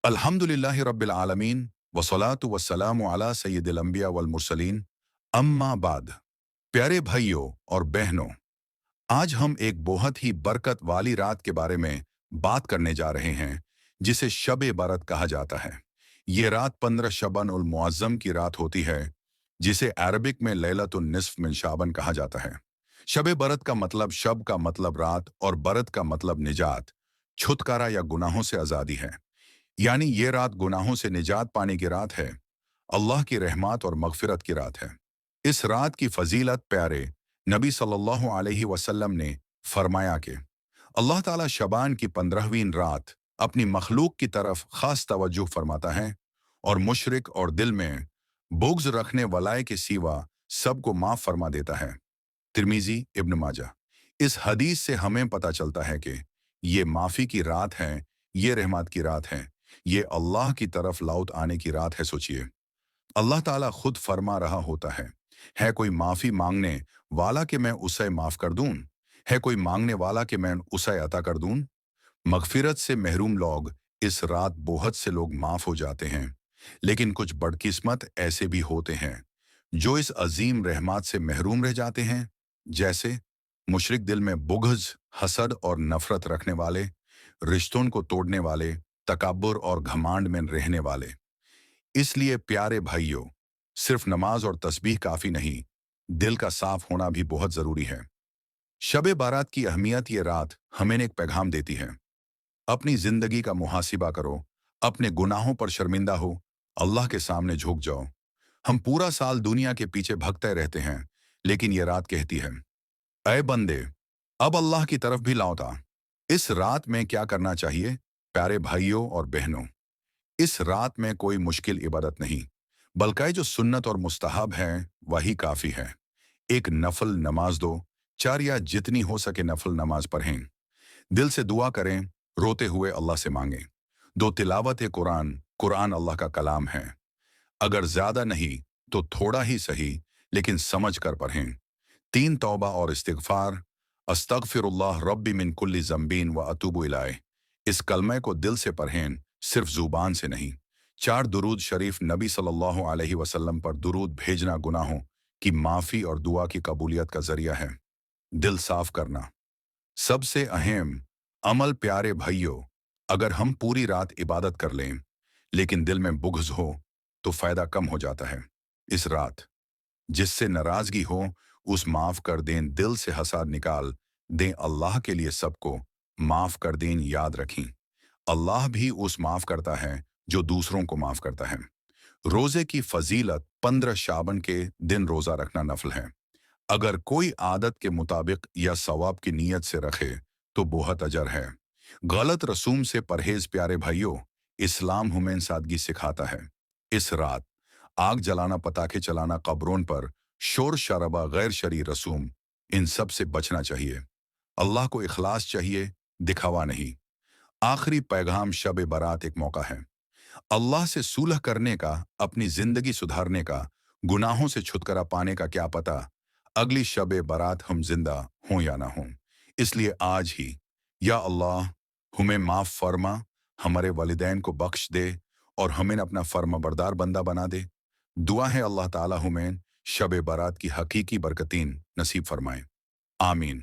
अल्हम्दुलिल्लाहि रब्बिल आलमीन वस्सलातु वस्सलामु अला सय्यिदिल अंबिया वल मुरसलीन अम्मा बाद। प्यारे भाइयों और बहनों, आज हम एक बहुत ही बरकत वाली रात के बारे में बात करने जा रहे हैं, जिसे शब बरत कहा जाता है। ये रात 15 शबन उल मुअज्जम की रात होती है, जिसे अरबिक में लैलतुन निस्फ मिन शाबन कहा जाता है। शब बरत का मतलब, शब का मतलब रात और बरत का मतलब निजात, छुटकारा या गुनाहों से आज़ादी है। यानी ये रात गुनाहों से निजात पाने की रात है, अल्लाह की रहमत और मगफिरत की रात है। इस रात की फजीलत प्यारे नबी सल्लल्लाहु अलैहि वसल्लम ने फरमाया कि अल्लाह ताला शबान की 15वीं रात अपनी मखलूक की तरफ खास तवज्जो फरमाता है और मुशरिक और दिल में बुग़्ज़ रखने वालाए के सिवा सबको माफ़ फरमा देता है। तिर्मिज़ी, इब्न माजा। इस हदीस से हमें पता चलता है कि ये माफ़ी की रात है, ये रहमत की रात है, ये अल्लाह की तरफ लौट आने की रात है। सोचिए, अल्लाह ताला खुद फरमा रहा होता है कोई माफ़ी मांगने वाला कि मैं उसे माफ़ कर दूँ? है कोई मांगने वाला कि मैं उसे अता कर दूँ? मगफिरत से महरूम लोग इस रात बहुत से लोग माफ़ हो जाते हैं, लेकिन कुछ बदकिस्मत ऐसे भी होते हैं जो इस अजीम रहमत से महरूम रह जाते हैं। जैसे मुशरिक दिल में बुग़्ज़, हसद और नफ़रत रखने वाले, रिश्तों को तोड़ने वाले, तकब्बुर और घमांड में रहने वाले। इसलिए प्यारे भाइयों, सिर्फ नमाज और तस्बीह काफ़ी नहीं, दिल का साफ होना भी बहुत ज़रूरी है। शब बारात की अहमियत ये रात हमें एक पैगाम देती है। अपनी ज़िंदगी का मुहासिबा करो, अपने गुनाहों पर शर्मिंदा हो, अल्लाह के सामने झुक जाओ। हम पूरा साल दुनिया के पीछे भगते रहते हैं, लेकिन ये रात कहती है, ऐ बंदे, अब अल्लाह की तरफ भी लौट आ। इस रात में क्या करना चाहिए? प्यारे भाइयों और बहनों, इस रात में कोई मुश्किल इबादत नहीं, बल्कि जो सुन्नत और मुस्तहब है वही काफ़ी है। एक नफल नमाज दो, 4 या जितनी हो सके नफल नमाज पढ़ें। दिल से दुआ करें, रोते हुए अल्लाह से मांगें। दो तिलावत कुरान, कुरान अल्लाह का कलाम है। अगर ज़्यादा नहीं तो थोड़ा ही सही, लेकिन समझ कर पढ़ें। 3 तौबा और इस्तिग़फ़ार, अस्तग़फ़िरुल्लाह रब्बी मिन कुल्ली ज़ंबीन व अतूबु इलैह। इस कलमे को दिल से पढ़ें, सिर्फ ज़ुबान से नहीं। 4 दुरूद शरीफ, नबी सल्लल्लाहु अलैहि वसल्लम पर दुरूद भेजना गुनाहों की माफ़ी और दुआ की कबूलियत का ज़रिया है। दिल साफ करना सबसे अहम अमल। प्यारे भाइयों, अगर हम पूरी रात इबादत कर लें, लेकिन दिल में बुग़्ज़ हो, तो फ़ायदा कम हो जाता है। इस रात जिससे नाराज़गी हो, उस माफ़ कर दें, दिल से हसद निकाल दें, अल्लाह के लिए सबको माफ़ कर दें। याद रखें, अल्लाह भी उस माफ़ करता है जो दूसरों को माफ़ करता है। रोज़े की फ़जीलत, 15 शाबन के दिन रोज़ा रखना नफल है। अगर कोई आदत के मुताबिक या सवाब की नीयत से रखे तो बहुत अजर है। गलत रसूम से परहेज। प्यारे भाइयों, इस्लाम हमें सादगी सिखाता है। इस रात आग जलाना, पटाखे चलाना, कब्रों पर शोर शराबा, गैर शरई रसूम, इन सब से बचना चाहिए। अल्लाह को इखलास चाहिए, दिखावा नहीं। आखिरी पैगाम, शब बारात एक मौका है अल्लाह से सुलह करने का, अपनी जिंदगी सुधारने का, गुनाहों से छुटकारा पाने का। क्या पता अगली शब बारात हम जिंदा हों या ना हों। इसलिए आज ही, या अल्लाह, हमें माफ़ फरमा, हमारे वालिदैन को बख्श दे और हमें अपना फर्माबरदार बंदा बना दे। दुआ है अल्लाह ताला हमें शब बारात की हकीकी बरकतीन नसीब फरमाए। आमीन।